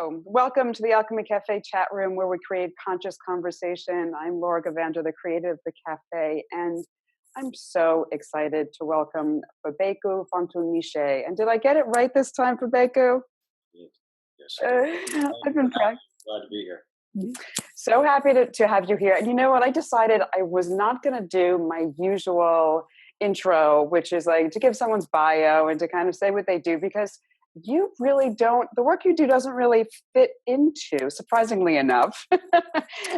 Hello, welcome to the Alchemy Cafe chat room where we create conscious conversation. I'm Laura Gavander, the creator of the cafe, and I'm so excited to welcome Fabeku Fatunmise. And did I get it right this time, Fabeku? Yes. I've been practicing. Glad to be here. So happy to have you here. And you know what? I decided I was not going to do my usual intro, which is like to give someone's bio and to kind of say what they do, because you really don't, the work you do doesn't really fit into, surprisingly enough,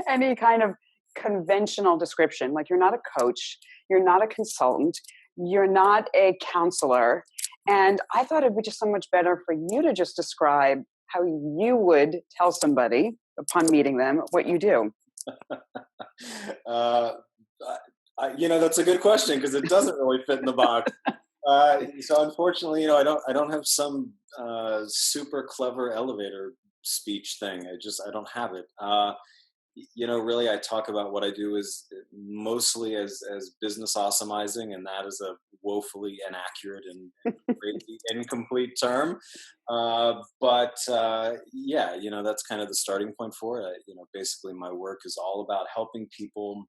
any kind of conventional description. Like, you're not a coach, you're not a consultant, you're not a counselor. And I thought it'd be just so much better for you to just describe how you would tell somebody upon meeting them what you do. That's a good question because it doesn't really fit in the box. So unfortunately, I don't have some super clever elevator speech thing. I don't have it. Really, I talk about what I do is mostly as business awesomizing, and that is a woefully inaccurate and crazy incomplete term. That's kind of the starting point for it. Basically, my work is all about helping people.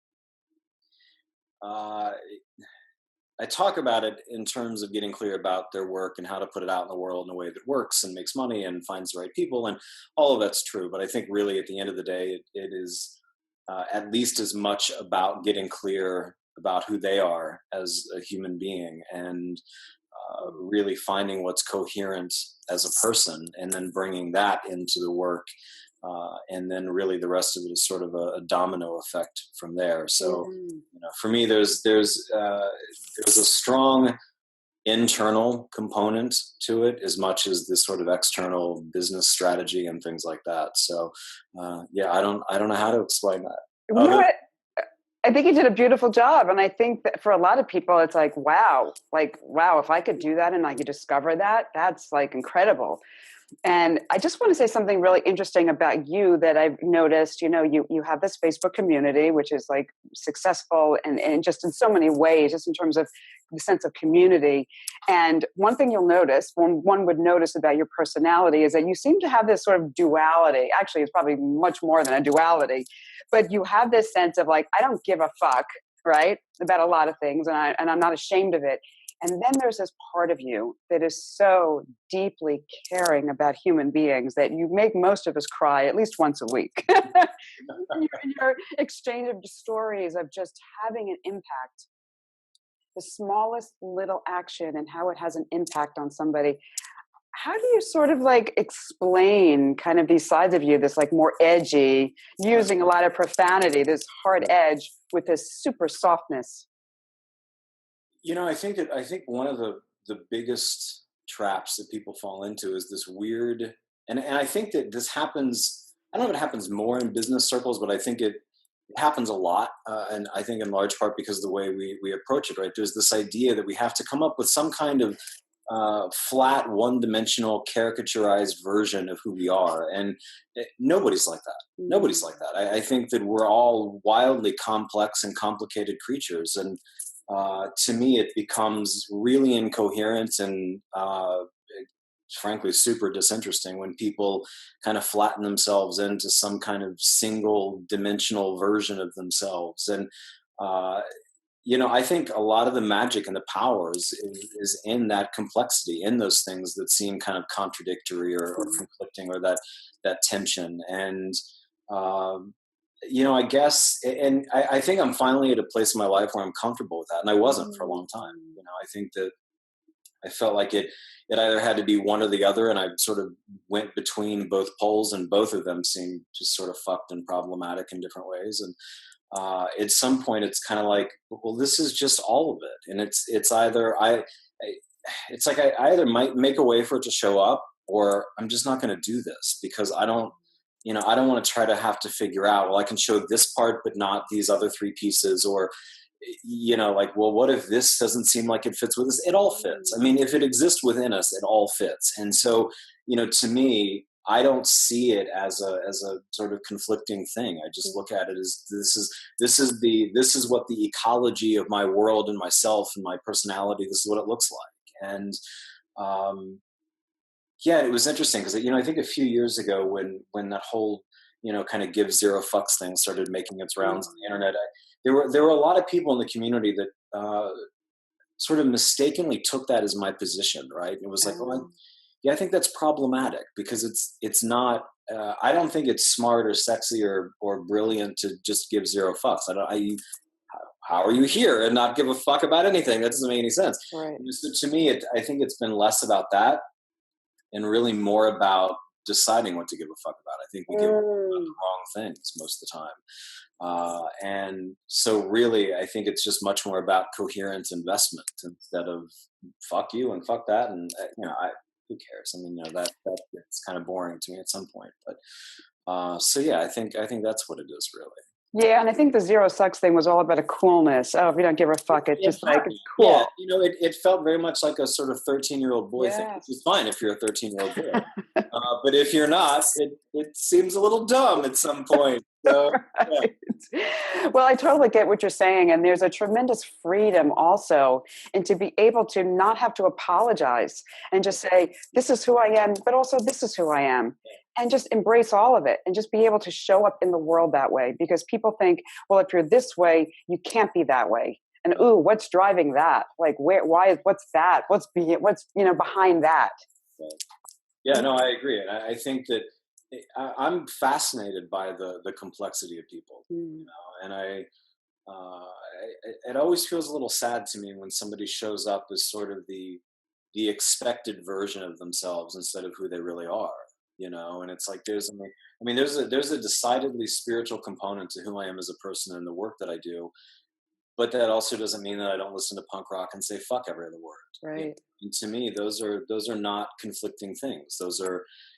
I talk about it in terms of getting clear about their work and how to put it out in the world in a way that works and makes money and finds the right people. And all of that's true. But I think really at the end of the day, it is at least as much about getting clear about who they are as a human being and really finding what's coherent as a person and then bringing that into the work. And then really the rest of it is sort of a domino effect from there. So, for me, there's a strong internal component to it as much as this sort of external business strategy and things like that. So, I don't know how to explain that. You know what? I think you did a beautiful job. And I think that for a lot of people, it's like, wow, if I could do that and I could discover that, that's like incredible. And I just want to say something really interesting about you that I've noticed. You have this Facebook community, which is like successful and just in so many ways, just in terms of the sense of community. And one thing you'll notice, one would notice about your personality, is that you seem to have this sort of duality. Actually, it's probably much more than a duality, but you have this sense of like, I don't give a fuck, right, about a lot of things, and I'm not ashamed of it. And then there's this part of you that is so deeply caring about human beings that you make most of us cry at least once a week. your exchange of stories of just having an impact, the smallest little action and how it has an impact on somebody. How do you sort of like explain kind of these sides of you, this like more edgy, using a lot of profanity, this hard edge with this super softness? I think one of the biggest traps that people fall into is this weird, and I think that this happens, I don't know if it happens more in business circles, but I think it happens a lot. And I think in large part because of the way we approach it, right? There's this idea that we have to come up with some kind of flat, one-dimensional, caricaturized version of who we are. And nobody's like that. Nobody's like that. I think that we're all wildly complex and complicated creatures. And to me, it becomes really incoherent and frankly super disinteresting when people kind of flatten themselves into some kind of single dimensional version of themselves. And I think a lot of the magic and the power is in that complexity, in those things that seem kind of contradictory or conflicting, or that tension. And I guess, and I think I'm finally at a place in my life where I'm comfortable with that. And I wasn't for a long time. I think that I felt like it either had to be one or the other. And I sort of went between both poles, and both of them seemed just sort of fucked and problematic in different ways. And at some point it's kind of like, well, this is just all of it. And it's either it's like I either might make a way for it to show up, or I'm just not going to do this because I don't want to try to have to figure out, well, I can show this part, but not these other three pieces, or, well, what if this doesn't seem like it fits with us? It all fits. I mean, if it exists within us, it all fits. And so, to me, I don't see it as a sort of conflicting thing. I just look at it as this is what the ecology of my world and myself and my personality, this is what it looks like. And, Yeah, it was interesting because I think a few years ago when that whole kind of give zero fucks thing started making its rounds on the Mm. internet, there were a lot of people in the community that sort of mistakenly took that as my position, right? And it was like, well, Um, yeah, I think that's problematic because it's not. I don't think it's smart or sexy or brilliant to just give zero fucks. I don't. How are you here and not give a fuck about anything? That doesn't make any sense. right. So to me, I think it's been less about that and really more about deciding what to give a fuck about. I think we give about Mm. the wrong things most of the time. And so really, I think it's just much more about coherent investment instead of fuck you and fuck that. And, who cares? I mean, that gets kind of boring to me at some point, but, so yeah, I think that's what it is really. Yeah, and I think the zero sucks thing was all about a coolness. Oh, if you don't give a fuck, it's It just had like me. it's Yeah, cool. it felt very much like a sort of 13-year-old boy thing, which is Yes. fine if you're a 13-year-old boy. But if you're not, it seems a little dumb at some point. So yeah, Right. Well, I totally get what you're saying. And there's a tremendous freedom also, and to be able to not have to apologize and just say, this is who I am, but also this is who I am. And just embrace all of it and just be able to show up in the world that way. Because people think, well, if you're this way, you can't be that way. And ooh, what's driving that? Like what's that? What's behind that? right. Yeah, no, I agree, and I think that I'm fascinated by the complexity of people, Mm. and it always feels a little sad to me when somebody shows up as sort of the expected version of themselves instead of who they really are. And it's like there's a decidedly spiritual component to who I am as a person and the work that I do, but that also doesn't mean that I don't listen to punk rock and say fuck every other word. Right. And to me, those are not conflicting things. And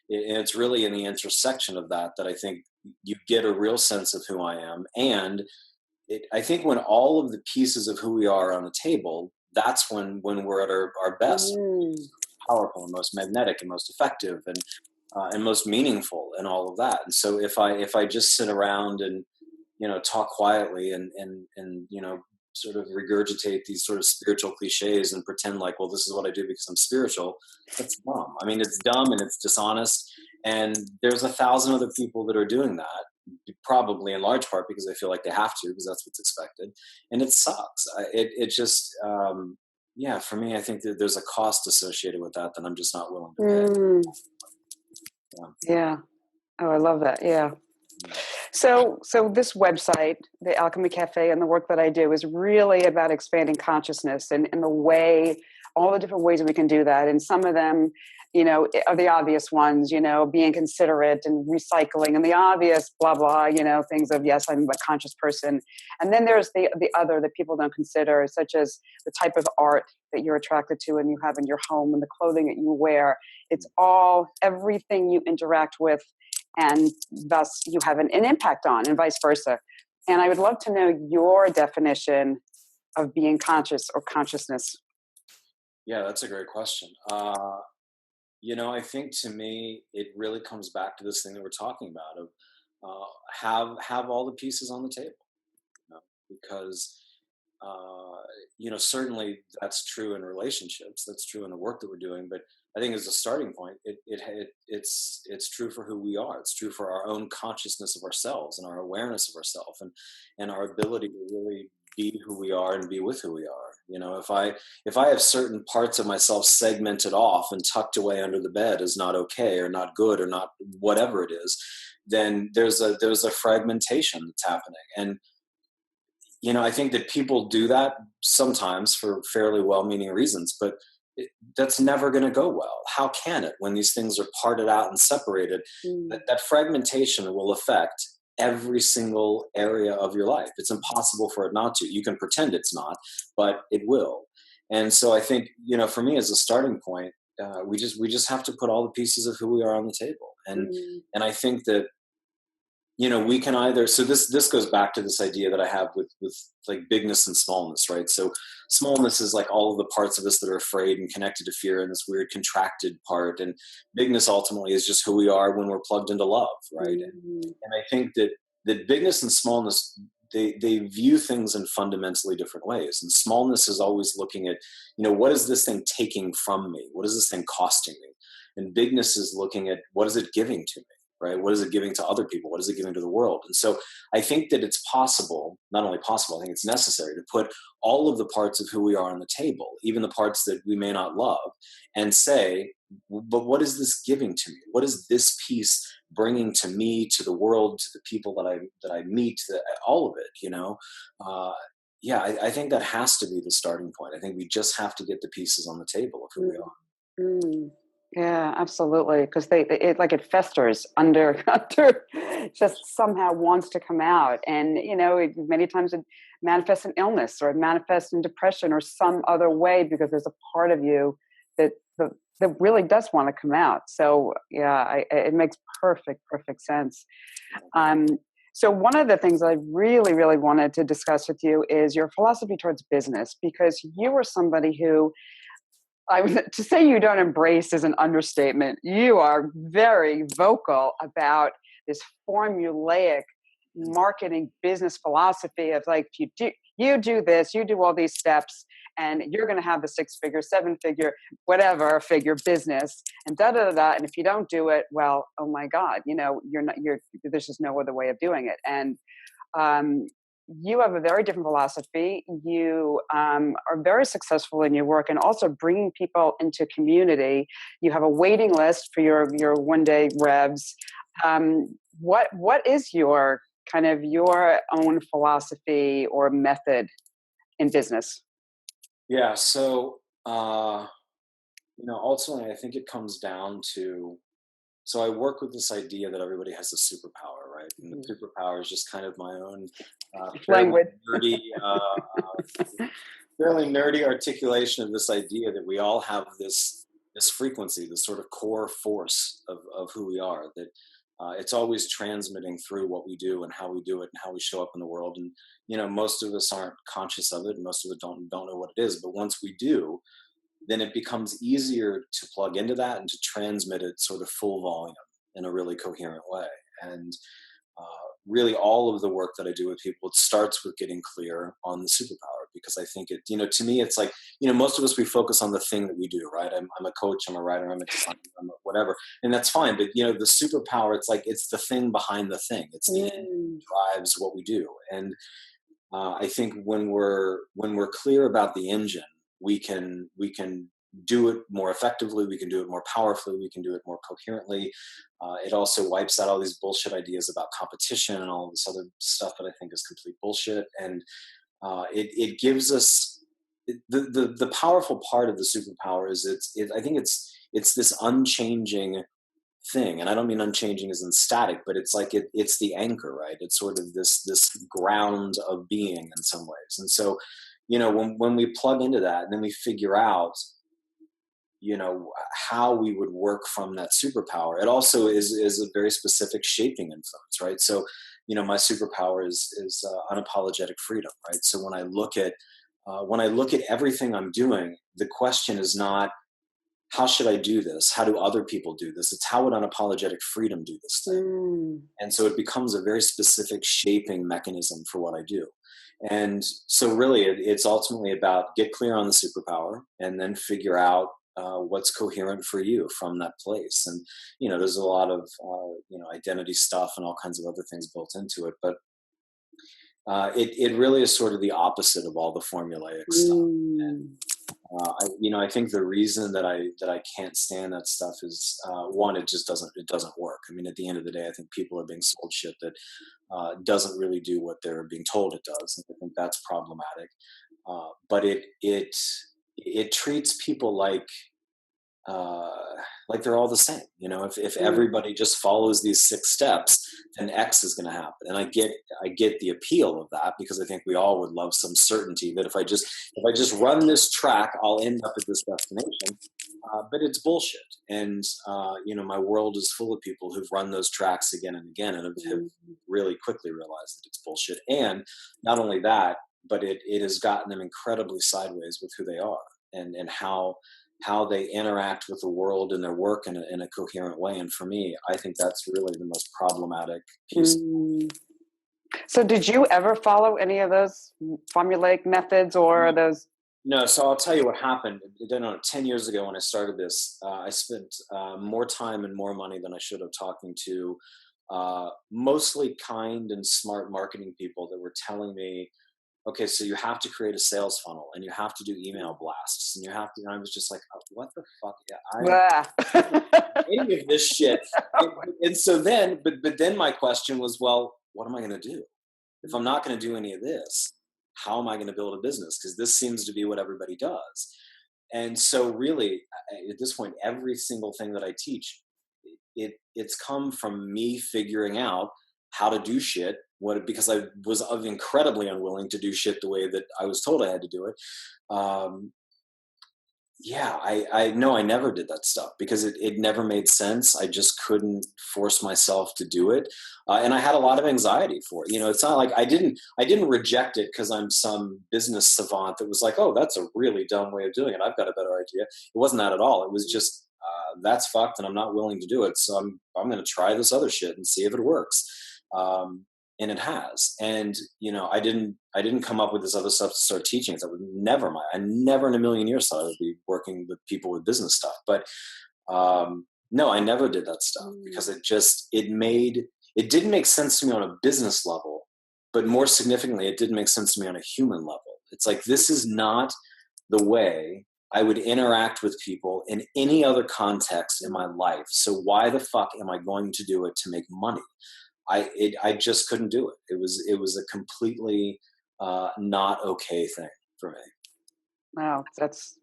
it's really in the intersection of that I think you get a real sense of who I am. And I think when all of the pieces of who we are on the table, that's when we're at our best, Mm. powerful, and most magnetic, and most effective, and most meaningful, and all of that. And so if I just sit around and talk quietly and sort of regurgitate these sort of spiritual cliches and pretend like, well, this is what I do because I'm spiritual, that's dumb. I mean, it's dumb and it's dishonest, and there's 1,000 other people that are doing that, probably in large part because they feel like they have to because that's what's expected, and it sucks. It just yeah, for me, I think that there's a cost associated with that I'm just not willing to pay. Mm. Yeah. Yeah. Oh, I love that. Yeah. Yeah. So this website, the Alchemy Cafe, and the work that I do is really about expanding consciousness and the way, all the different ways that we can do that. And some of them, are the obvious ones, being considerate and recycling and the obvious blah, blah, things of, yes, I'm a conscious person. And then there's the other that people don't consider, such as the type of art that you're attracted to and you have in your home and the clothing that you wear. It's all everything you interact with and thus you have an impact on, and vice versa. And I would love to know your definition of being conscious or consciousness. Yeah, that's a great question. I think to me, it really comes back to this thing that we're talking about of have all the pieces on the table, because certainly that's true in relationships, that's true in the work that we're doing, but I think as a starting point, it's true for who we are. It's true for our own consciousness of ourselves and our awareness of ourselves and our ability to really be who we are and be with who we are. If I have certain parts of myself segmented off and tucked away under the bed as not okay or not good or not whatever it is, then there's a fragmentation that's happening. And I think that people do that sometimes for fairly well-meaning reasons, but that's never going to go well. How can it when these things are parted out and separated? Mm. That fragmentation will affect every single area of your life. It's impossible for it not to. You can pretend it's not, but it will. And so I think for me as a starting point, we just have to put all the pieces of who we are on the table, Mm. and I think that we can either, so this goes back to this idea that I have with like bigness and smallness, right? So smallness is like all of the parts of us that are afraid and connected to fear and this weird contracted part, and bigness ultimately is just who we are when we're plugged into love, right? and, Mm. and I think that bigness and smallness they view things in fundamentally different ways. And smallness is always looking at, what is this thing taking from me? What is this thing costing me? And bigness is looking at, what is it giving to me? Right? What is it giving to other people? What is it giving to the world? And so I think that it's possible, not only possible, I think it's necessary to put all of the parts of who we are on the table, even the parts that we may not love, and say, but what is this giving to me? What is this piece bringing to me, to the world, to the people that I meet, all of it, yeah, I think that has to be the starting point. I think we just have to get the pieces on the table of who we are. Mm. Yeah, absolutely. Because it festers under, under, just somehow wants to come out, and many times it manifests in illness, or it manifests in depression, or some other way, because there's a part of you that that really does want to come out. So yeah, it makes perfect sense. So one of the things I really, really wanted to discuss with you is your philosophy towards business, because you were somebody who, to say you don't embrace is an understatement. You are very vocal about this formulaic marketing business philosophy of like, you do this, you do all these steps, and you're going to have the 6-figure, 7-figure, whatever figure business, and da da da da. And if you don't do it, well, oh my God, there's just no other way of doing it. And you have a very different philosophy. You are very successful in your work, and also bringing people into community. You have a waiting list for your one-day revs. What is your kind of your own philosophy or method in business? Yeah. So, ultimately, I think it comes down to, so I work with this idea that everybody has a superpower, right? And the superpower is just kind of my own Language. Fairly nerdy articulation of this idea that we all have this frequency, this sort of core force of who we are, that it's always transmitting through what we do and how we do it and how we show up in the world. And most of us aren't conscious of it, and most of us don't know what it is. But once we do, then it becomes easier to plug into that and to transmit it sort of full volume in a really coherent way. And really all of the work that I do with people, it starts with getting clear on the superpower, because I think it, to me, it's like, most of us, we focus on the thing that we do, right? I'm a coach, I'm a writer, I'm a designer, I'm a whatever. And that's fine. But, the superpower, it's like, it's the thing behind the thing. It's the engine that drives what we do. And I think when we're clear about the engine, we can do it more effectively, we can do it more powerfully, we can do it more coherently. It also wipes out all these bullshit ideas about competition and all this other stuff that I think is complete bullshit. And it gives us the powerful part of the superpower is I think it's this unchanging thing. And I don't mean unchanging as in static, but it's like it's the anchor, right? It's sort of this ground of being in some ways. And so, when we plug into that and then we figure out, how we would work from that superpower, it also is a very specific shaping influence, right? So, my superpower is unapologetic freedom, right? So when I look at everything I'm doing, the question is not, how should I do this? How do other people do this? It's how would unapologetic freedom do this thing? And so it becomes a very specific shaping mechanism for what I do. And so really it's ultimately about get clear on the superpower and then figure out what's coherent for you from that place. And, there's a lot of, identity stuff and all kinds of other things built into it. But it really is sort of the opposite of all the formulaic stuff. And, I think the reason that I can't stand that stuff is one, it doesn't work. I mean, at the end of the day, I think people are being sold shit that doesn't really do what they're being told it does, and I think that's problematic. But it treats people like they're all the same. If everybody just follows these 6 steps, then X is going to happen. And I get the appeal of that, because I think we all would love some certainty that if I just run this track, I'll end up at this destination. But it's bullshit. And my world is full of people who've run those tracks again and again and have really quickly realized that it's bullshit. And not only that, but it has gotten them incredibly sideways with who they are and how they interact with the world and their work in a coherent way. And for me, I think that's really the most problematic piece. So did you ever follow any of those formulaic methods or those? No, so I'll tell you what happened. I don't know, 10 years ago when I started this, I spent more time and more money than I should have talking to mostly kind and smart marketing people that were telling me, okay, so you have to create a sales funnel and you have to do email blasts and you have to, and I was just like, what the fuck? Yeah, Blah. any of this shit. And so then, but then my question was, well, what am I going to do? If I'm not going to do any of this, how am I going to build a business? Because this seems to be what everybody does. And so really at this point, every single thing that I teach, it's come from me figuring out how to do shit because I was incredibly unwilling to do shit the way that I was told I had to do it. Um, yeah, I know I never did that stuff because it never made sense. I just couldn't force myself to do it. And I had a lot of anxiety for it. You know, it's not like I didn't reject it because I'm some business savant that was like, oh, that's a really dumb way of doing it. I've got a better idea. It wasn't that at all. It was just, that's fucked and I'm not willing to do it. So I'm going to try this other shit and see if it works. And it has. And you know, I didn't come up with this other stuff to start teaching. So I never in a million years thought I would be working with people with business stuff. But no, I never did that stuff because it didn't make sense to me on a business level, but more significantly, it didn't make sense to me on a human level. It's like, this is not the way I would interact with people in any other context in my life. So why the fuck am I going to do it to make money? I just couldn't do it. It was a completely not okay thing for me. Wow, that's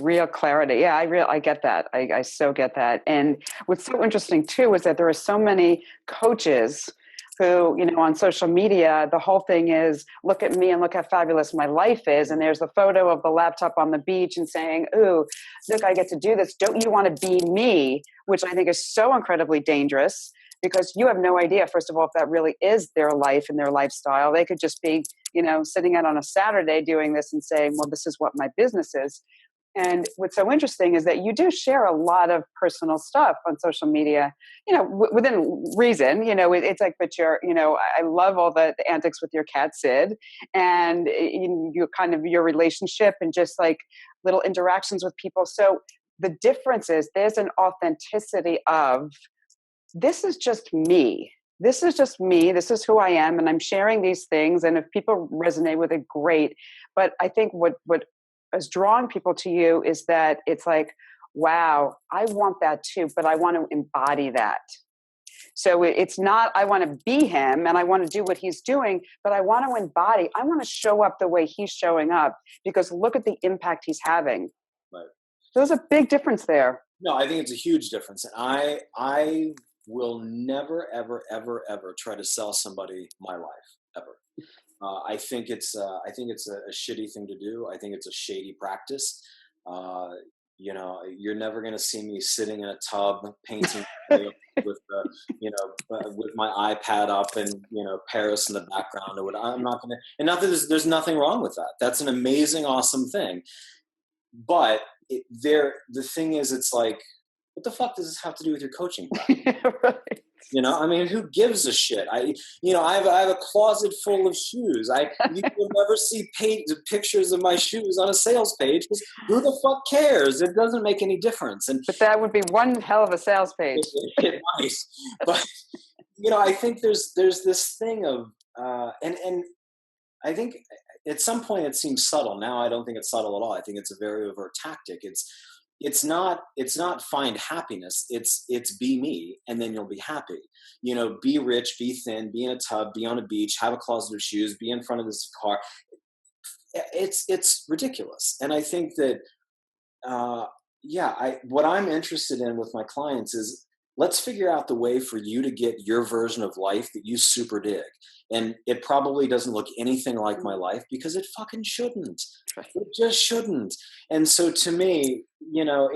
real clarity. Yeah, I get that. I so get that. And what's so interesting too is that there are so many coaches who, you know, on social media, the whole thing is, look at me and look how fabulous my life is. And there's the photo of the laptop on the beach and saying, ooh, look, I get to do this. Don't you want to be me? Which I think is so incredibly dangerous because you have no idea, first of all, if that really is their life and their lifestyle. They could just be, you know, sitting out on a Saturday doing this and saying, well, this is what my business is. And what's so interesting is that you do share a lot of personal stuff on social media, you know, within reason. You know, it's like, but you're, you know, I love all the antics with your cat Sid, and you kind of your relationship and just like little interactions with people. So the difference is there's an authenticity of, this is just me. This is just me. This is who I am. And I'm sharing these things. And if people resonate with it, great. But I think what is drawing people to you is that it's like, wow, I want that too, but I want to embody that. So it's not, I want to be him and I want to do what he's doing, but I want to embody, I want to show up the way he's showing up because look at the impact he's having. Right. So there's a big difference there. No, I think it's a huge difference. And I will never, ever, ever, ever try to sell somebody my life ever. I think it's a shitty thing to do. I think it's a shady practice. You know, you're never going to see me sitting in a tub painting with with my iPad up and, you know, Paris in the background or what. I'm not going to, and not that there's nothing wrong with that. That's an amazing, awesome thing. But the thing is, it's like, what the fuck does this have to do with your coaching practice? Right. You know, I mean, who gives a shit? I have a closet full of shoes. You will never see pictures of my shoes on a sales page because who the fuck cares? It doesn't make any difference. But that would be one hell of a sales page. It might, but you know, I think there's this thing of and I think at some point it seems subtle. Now I don't think it's subtle at all. I think it's a very overt tactic. It's not find happiness. It's be me and then you'll be happy. You know, be rich, be thin, be in a tub, be on a beach, have a closet of shoes, be in front of this car. It's ridiculous. And I think that what I'm interested in with my clients is, let's figure out the way for you to get your version of life that you super dig. And it probably doesn't look anything like my life because it fucking shouldn't. It just shouldn't. And so to me, you know,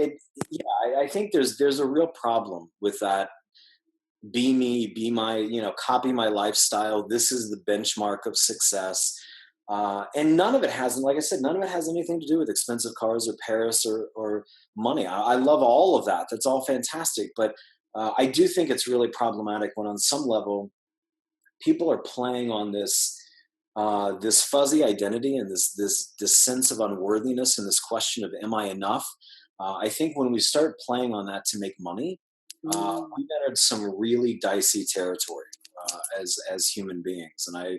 I think there's a real problem with that. Be me, be my, you know, copy my lifestyle. This is the benchmark of success. And none of it has, like I said, none of it has anything to do with expensive cars or Paris or money. I love all of that. That's all fantastic. But I do think it's really problematic when on some level people are playing on this fuzzy identity and this sense of unworthiness and this question of am I enough? I think when we start playing on that to make money, we've entered some really dicey territory as human beings, and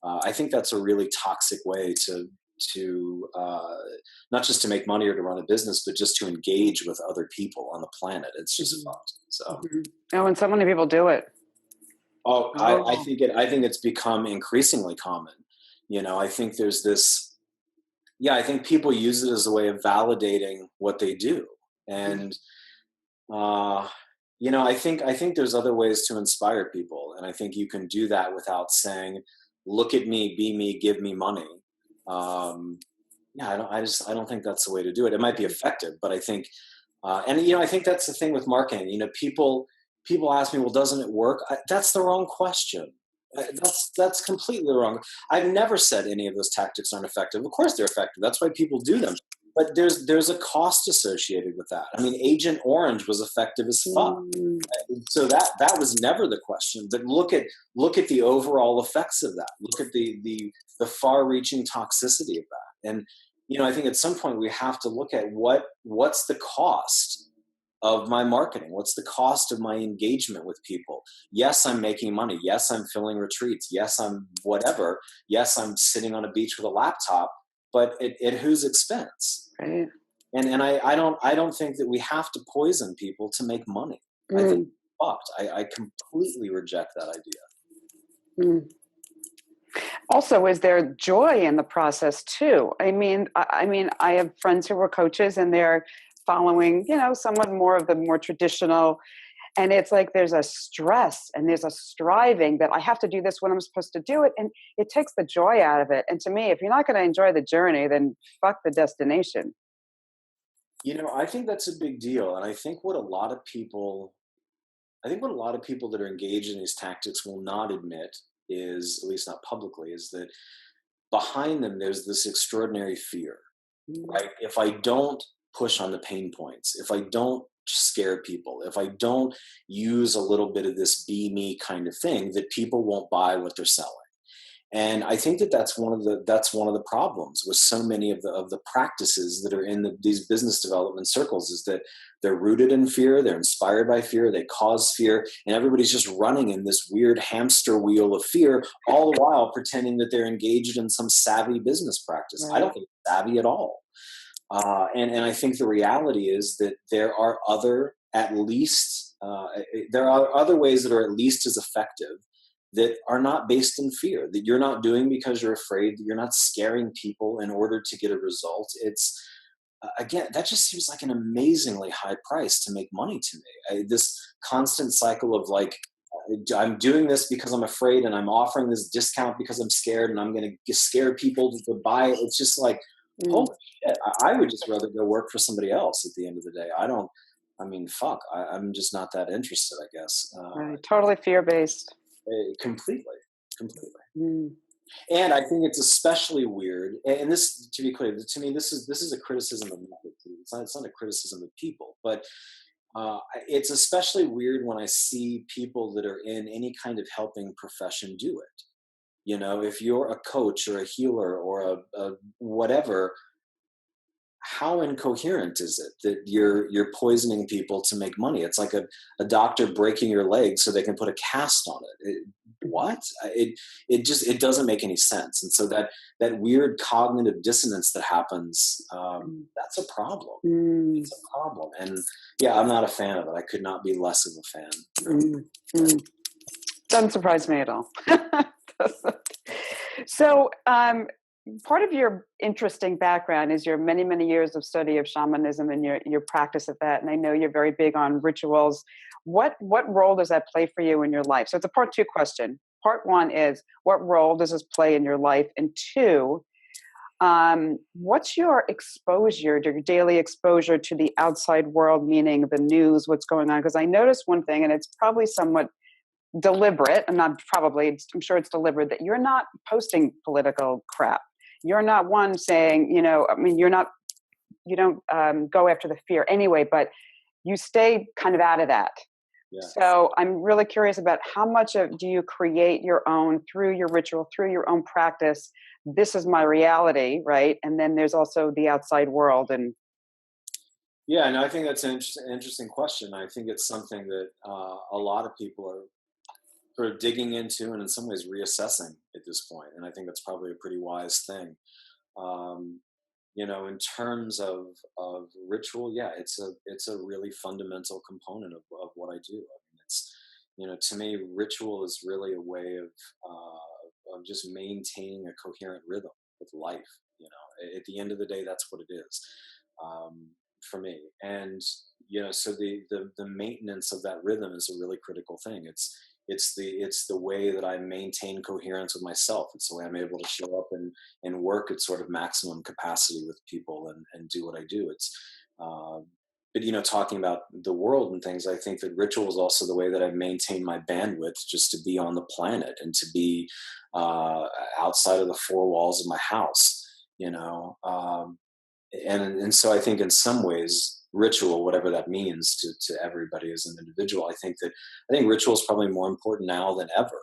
I think that's a really toxic way to not just to make money or to run a business, but just to engage with other people on the planet. It's just fucked. So, oh, and so many people do it. I think it's become increasingly common. I think there's this. Yeah, I think people use it as a way of validating what they do, and I think there's other ways to inspire people, and I think you can do that without saying, "Look at me, be me, give me money." Yeah, I don't think that's the way to do it. It might be effective, but I think, I think that's the thing with marketing. People ask me, "Well, doesn't it work?" That's the wrong question. That's completely wrong. I've never said any of those tactics aren't effective. Of course, they're effective. That's why people do them. But there's a cost associated with that. I mean, Agent Orange was effective as fuck. So that was never the question. But look at the overall effects of that. Look at the far-reaching toxicity of that. And I think at some point we have to look at what's the cost of my marketing? What's the cost of my engagement with people? Yes, I'm making money. Yes, I'm filling retreats. Yes, I'm whatever. Yes, I'm sitting on a beach with a laptop. But at whose expense? Right. And I don't think that we have to poison people to make money. I think it's fucked. I completely reject that idea. Also, is there joy in the process too? I mean, I have friends who were coaches, and they're following, somewhat more of the more traditional. And it's like there's a stress and there's a striving that I have to do this when I'm supposed to do it. And it takes the joy out of it. And to me, if you're not going to enjoy the journey, then fuck the destination. I think that's a big deal. And I think what a lot of people that are engaged in these tactics will not admit is, at least not publicly, is that behind them, there's this extraordinary fear, right? If I don't push on the pain points, if I don't scare people, if I don't use a little bit of this be me kind of thing, that people won't buy what they're selling. And I think that's one of the problems with so many of the practices that are in these business development circles, is that they're rooted in fear, they're inspired by fear, they cause fear, and everybody's just running in this weird hamster wheel of fear, all the while pretending that they're engaged in some savvy business practice. Right. I don't think it's savvy at all. And I think the reality is that there are other ways that are at least as effective, that are not based in fear, that you're not doing because you're afraid, that you're not scaring people in order to get a result. It's, again, that just seems like an amazingly high price to make money to me. This constant cycle of like, I'm doing this because I'm afraid, and I'm offering this discount because I'm scared, and I'm going to scare people to buy it. It's just like, holy shit, I would just rather go work for somebody else at the end of the day. I'm just not that interested, I guess. Right. Totally fear-based. Completely. And I think it's especially weird, and this, to be clear, to me, this is a criticism of method. It's not a criticism of people, but it's especially weird when I see people that are in any kind of helping profession do it. If you're a coach or a healer or a whatever, how incoherent is it that you're poisoning people to make money? It's like a doctor breaking your leg so they can put a cast on it. What? It doesn't make any sense. And so that weird cognitive dissonance that happens, that's a problem. It's a problem. And yeah, I'm not a fan of it. I could not be less of a fan. Doesn't surprise me at all. So, part of your interesting background is your many, many years of study of shamanism and your practice of that. And I know you're very big on rituals. What role does that play for you in your life? So it's a part two question. Part one is, what role does this play in your life? And two, what's your exposure, your daily exposure to the outside world, meaning the news, what's going on? Because I noticed one thing, and it's probably somewhat deliberate, I'm sure it's deliberate, that you're not posting political crap. You're not one saying, you don't go after the fear anyway, but you stay kind of out of that. Yeah. So I'm really curious about how much of do you create your own through your ritual, through your own practice? This is my reality, right? And then there's also the outside world. And Yeah, no, I think that's an interesting question. I think it's something that a lot of people are sort of digging into and in some ways reassessing at this point. And I think that's probably a pretty wise thing. Um, in terms of ritual, yeah, it's a really fundamental component of what I do. I mean, it's to me, ritual is really a way of just maintaining a coherent rhythm with life. At the end of the day, that's what it is, um, for me. And so the maintenance of that rhythm is a really critical thing. It's the way that I maintain coherence with myself. It's the way I'm able to show up and work at sort of maximum capacity with people and do what I do. Uh, but talking about the world and things, I think that ritual is also the way that I maintain my bandwidth just to be on the planet and to be uh, outside of the four walls of my house. And so I think in some ways ritual, whatever that means to everybody as an individual, I think ritual is probably more important now than ever.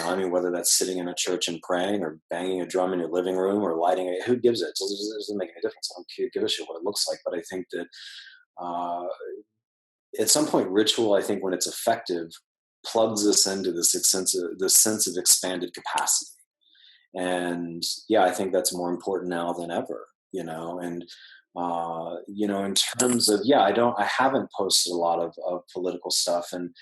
I mean, whether that's sitting in a church and praying or banging a drum in your living room or lighting it, who gives it? It doesn't make any difference. I don't give a shit what it looks like. But I think that uh, at some point, ritual, I think when it's effective, plugs us into this sense of expanded capacity. And yeah, I think that's more important now than ever. And in terms of, yeah, I haven't posted a lot of political stuff. And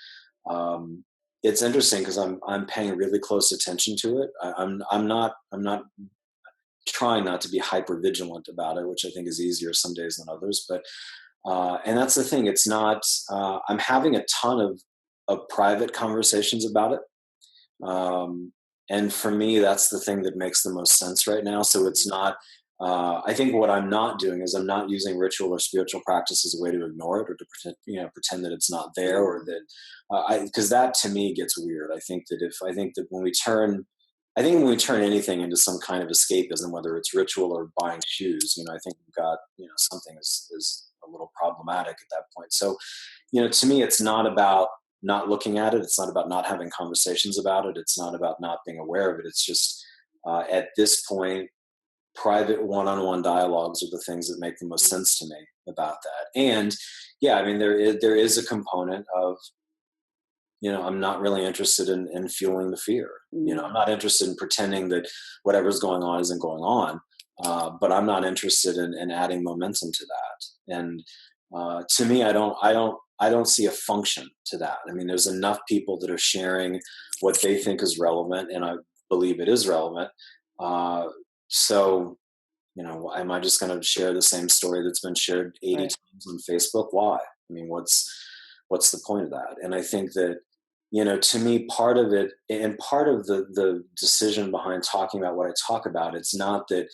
it's interesting because I'm paying really close attention to it. I'm not trying not to be hyper vigilant about it, which I think is easier some days than others. But and that's the thing. It's not. I'm having a ton of private conversations about it. And for me, that's the thing that makes the most sense right now. So it's not. I think what I'm not doing is I'm not using ritual or spiritual practice as a way to ignore it or to pretend that it's not there, or that because that to me gets weird. I think that when we turn anything into some kind of escapism, whether it's ritual or buying shoes, I think we've got something is a little problematic at that point. So to me, it's not about not looking at it. It's not about not having conversations about it. It's not about not being aware of it. It's just at this point, private one-on-one dialogues are the things that make the most sense to me about that. And yeah, I mean, there is a component of I'm not really interested in fueling the fear. I'm not interested in pretending that whatever's going on isn't going on. But I'm not interested in adding momentum to that. And to me, I don't see a function to that. I mean, there's enough people that are sharing what they think is relevant, and I believe it is relevant. So, am I just going to share the same story that's been shared 80 right. times on Facebook? Why? I mean, what's the point of that? And I think that, to me, part of it and part of the decision behind talking about what I talk about, it's not that,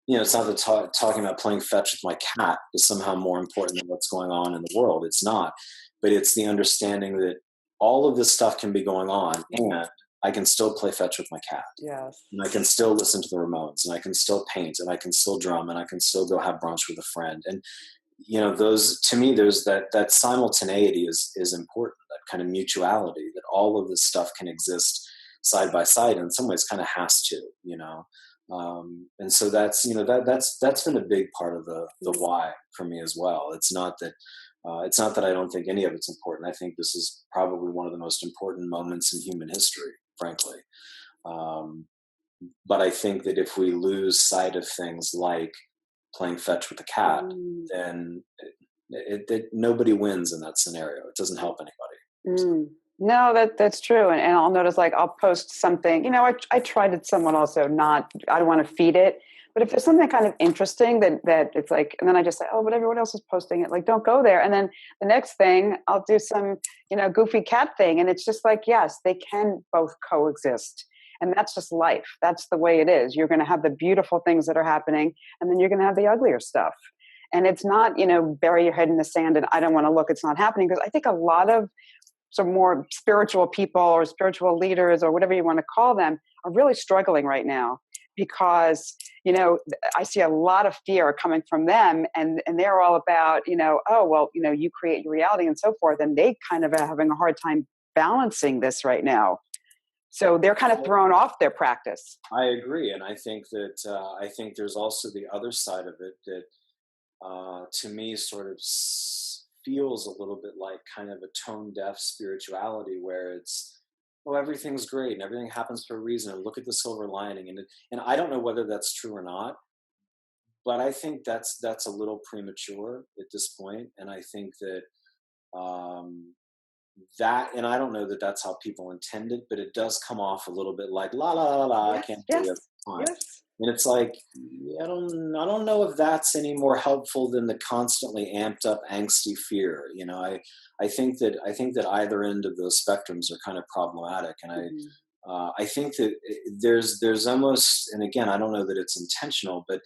talking about playing fetch with my cat is somehow more important than what's going on in the world. It's not, but it's the understanding that all of this stuff can be going on, and I can still play fetch with my cat, Yes. and I can still listen to the Ramones, and I can still paint, and I can still drum, and I can still go have brunch with a friend. And those, to me, there's that simultaneity is important, that kind of mutuality, that all of this stuff can exist side by side, and in some ways kind of has to. And so that's been a big part of the why for me as well. It's not that I don't think any of it's important. I think this is probably one of the most important moments in human history, frankly. um, but I think that if we lose sight of things like playing fetch with a cat, Mm. then nobody wins in that scenario. It doesn't help anybody. So, Mm. No, that's true. And I'll notice, like, I'll post something, I tried it someone also not, I don't want to feed it, but if there's something kind of interesting that it's like, and then I just say, oh, but everyone else is posting it, like, don't go there. And then the next thing I'll do some, goofy cat thing. And it's just like, yes, they can both coexist. And that's just life. That's the way it is. You're going to have the beautiful things that are happening, and then you're going to have the uglier stuff. And it's not, bury your head in the sand and I don't want to look, it's not happening. Because I think a lot of some more spiritual people or spiritual leaders or whatever you want to call them are really struggling right now, because I see a lot of fear coming from them, and they're all about, oh, well, you create your reality and so forth. And they kind of are having a hard time balancing this right now. So they're kind of thrown off their practice. I agree. And I think that, I think there's also the other side of it that, to me sort of feels a little bit like kind of a tone deaf spirituality where it's, oh, everything's great and everything happens for a reason and look at the silver lining. And I don't know whether that's true or not, but I think that's a little premature at this point. And I think that, and I don't know that that's how people intend it, but it does come off a little bit like la la la la. Yes, I can't yes, do it. Fine. yes. And it's like, I don't know if that's any more helpful than the constantly amped up angsty fear. I think that either end of those spectrums are kind of problematic. And I think that there's almost, and again, I don't know that it's intentional, but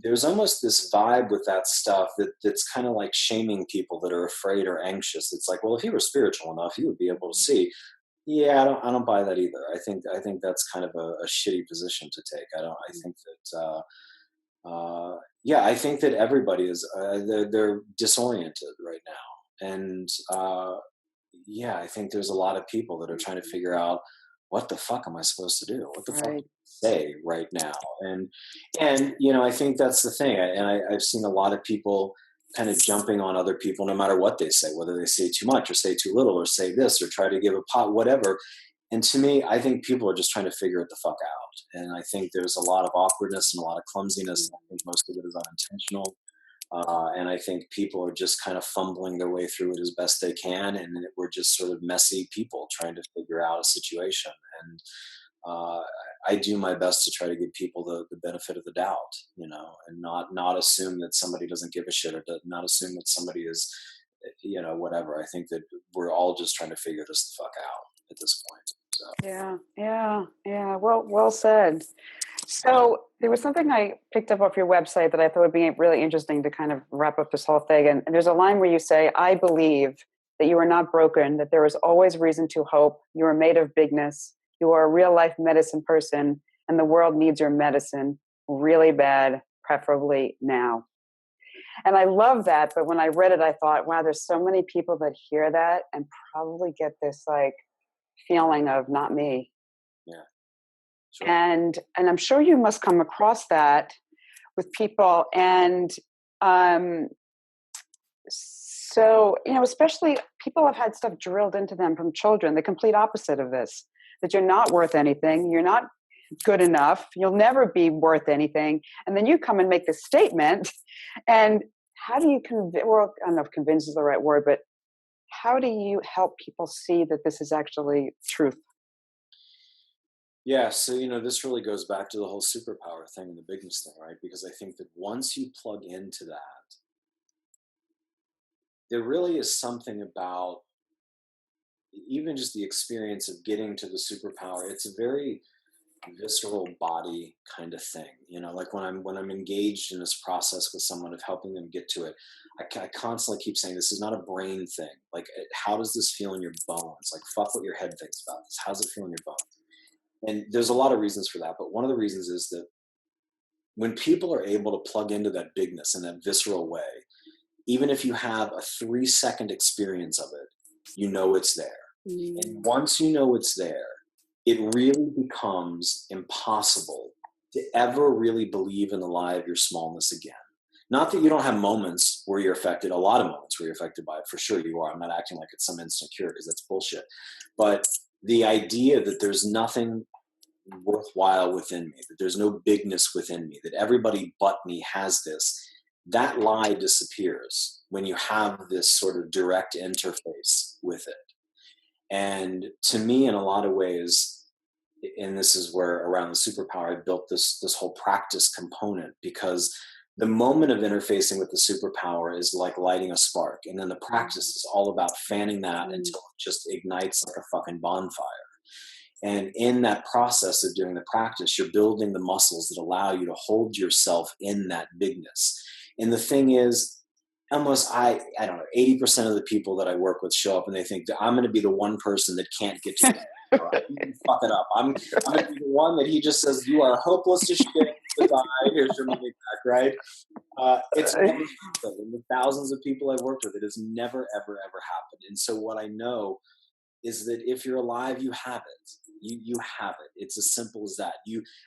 there's almost this vibe with that stuff that's kind of like shaming people that are afraid or anxious. It's like, well, if he were spiritual enough, he would be able to see. Yeah, I don't buy that either. I think that's kind of a shitty position to take. I think that yeah, I think that everybody is they're disoriented right now, and yeah, I think there's a lot of people that are trying to figure out what the fuck am I supposed to do? What the fuck do Right. I say right now? And I think that's the thing. I've seen a lot of people kind of jumping on other people, no matter what they say, whether they say too much or say too little or say this or try to give a pot, whatever. And to me, I think people are just trying to figure it the fuck out. And I think there's a lot of awkwardness and a lot of clumsiness. I think most of it is unintentional. And I think people are just kind of fumbling their way through it as best they can. And we're just sort of messy people trying to figure out a situation. And I do my best to try to give people the benefit of the doubt, and not assume that somebody doesn't give a shit or not assume that somebody is, whatever. I think that we're all just trying to figure this the fuck out at this point. So. Yeah. Well said. So there was something I picked up off your website that I thought would be really interesting to kind of wrap up this whole thing. And there's a line where you say, I believe that you are not broken, that there is always reason to hope. You are made of bigness. You are a real life medicine person, and the world needs your medicine really bad, preferably now. And I love that. But when I read it, I thought, wow, there's so many people that hear that and probably get this like feeling of not me. Yeah. Sure. And I'm sure you must come across that with people. And so, especially people have had stuff drilled into them from children, the complete opposite of this, that you're not worth anything. You're not good enough. You'll never be worth anything. And then you come and make this statement. And how do you well, I don't know if convince is the right word, but how do you help people see that this is actually truth? Yeah, so this really goes back to the whole superpower thing and the bigness thing, right? Because I think that once you plug into that, there really is something about even just the experience of getting to the superpower. It's a very visceral body kind of thing, like when I'm engaged in this process with someone of helping them get to it, I constantly keep saying this is not a brain thing. Like, how does this feel in your bones? Like, fuck what your head thinks about this. How's it feel in your bones? And there's a lot of reasons for that, but one of the reasons is that when people are able to plug into that bigness in that visceral way, even if you have a 3-second experience of it, it's there. And once you know it's there, it really becomes impossible to ever really believe in the lie of your smallness again. Not that you don't have moments where you're affected, a lot of moments where you're affected by it. For sure you are. I'm not acting like it's some instant cure because that's bullshit. But the idea that there's nothing worthwhile within me, that there's no bigness within me, that everybody but me has this, that lie disappears when you have this sort of direct interface with it. And to me, in a lot of ways, and this is where around the superpower, I built this whole practice component, because the moment of interfacing with the superpower is like lighting a spark. And then the practice is all about fanning that until it just ignites like a fucking bonfire. And in that process of doing the practice, you're building the muscles that allow you to hold yourself in that bigness. And the thing is, almost, I don't know, 80% of the people that I work with show up and they think that I'm going to be the one person that can't get to it. Right? You can fuck it up. I'm going to be the one that he just says, you are hopeless as shit. Goodbye. Here's your money back, right? It's never happened. In the thousands of people I've worked with, it has never, ever, ever happened. And so what I know is that if you're alive, you have it. You have it. It's as simple as that.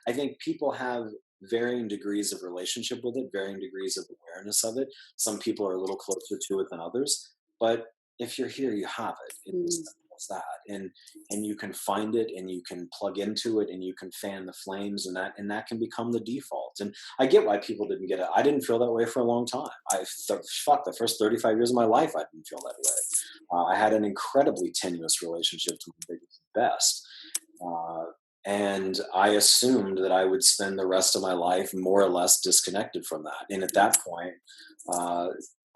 I think people have varying degrees of relationship with it, varying degrees of awareness of it. Some people are a little closer to it than others, but if you're here, you have it. It's as Mm. simple as that. And you can find it, and you can plug into it, and you can fan the flames, and that can become the default. And I get why people didn't get it. I didn't feel that way for a long time. The first 35 years of my life, I didn't feel that way. I had an incredibly tenuous relationship to my biggest and best. Uh, and I assumed that I would spend the rest of my life more or less disconnected from that. And at that point, uh,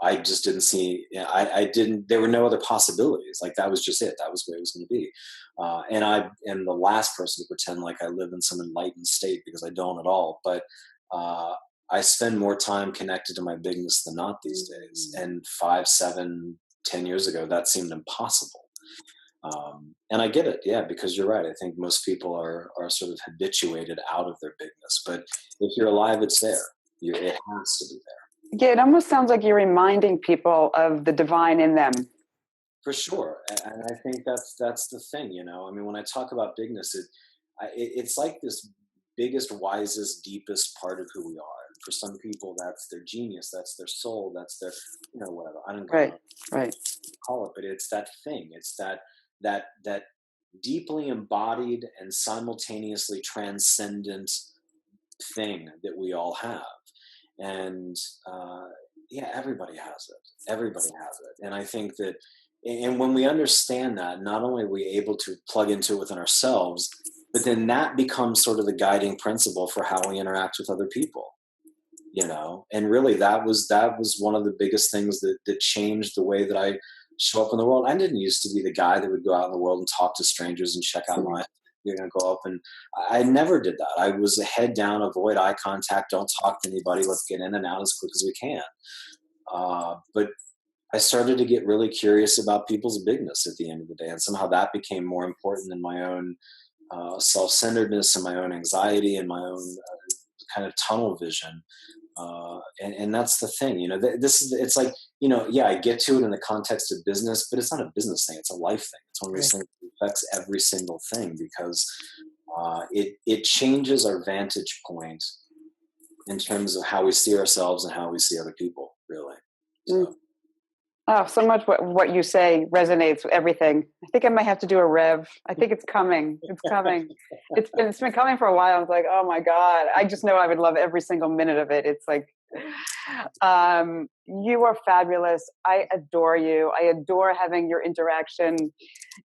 I just didn't see, I didn't, there were no other possibilities. Like that was just it. That was what it was going to be. And I am the last person to pretend like I live in some enlightened state, because I don't at all. But I spend more time connected to my bigness than not these days. And 5, 7, 10 years ago, that seemed impossible. And I get it, yeah, because you're right. I think most people are sort of habituated out of their bigness, but if you're alive, it's there. It has to be there. Yeah, it almost sounds like you're reminding people of the divine in them. For sure, and I think that's the thing. I mean, when I talk about bigness, it's like this biggest, wisest, deepest part of who we are. For some people, that's their genius, that's their soul, that's their, whatever. I don't know Right. call it, but it's that thing. It's that deeply embodied and simultaneously transcendent thing that we all have. And yeah, everybody has it. Everybody has it. And I think that, and when we understand that, not only are we able to plug into it within ourselves, but then that becomes sort of the guiding principle for how we interact with other people. And really that was one of the biggest things that changed the way that I show up in the world. I didn't used to be the guy that would go out in the world and talk to strangers and check out go up, and I never did that. I was a head down, avoid eye contact, don't talk to anybody, let's get in and out as quick as we can. But I started to get really curious about people's bigness at the end of the day, and somehow that became more important than my own self-centeredness and my own anxiety and my own kind of tunnel vision. And that's the thing, it's like, yeah, I get to it in the context of business, but it's not a business thing. It's a life thing. It's one of those things that affects every single thing, because it changes our vantage point in terms of how we see ourselves and how we see other people, really. So. Oh, so much what you say resonates with everything. I think I might have to do a rev. I think it's coming. It's coming. It's been coming for a while. I was like, oh my God. I just know I would love every single minute of it. It's like, you are fabulous. I adore you. I adore having your interaction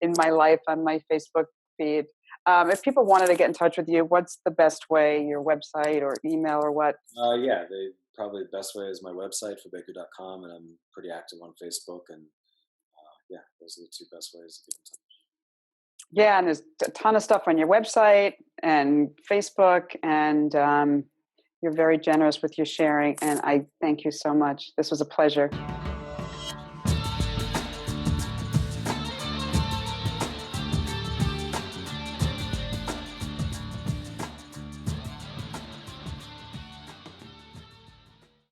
in my life on my Facebook feed. If people wanted to get in touch with you, what's the best way? Your website or email or what? Yeah, probably the best way is my website, fabeku.com, and I'm pretty active on Facebook. And yeah, those are the two best ways to get in touch. Yeah, and there's a ton of stuff on your website and Facebook, and you're very generous with your sharing, and I thank you so much. This was a pleasure.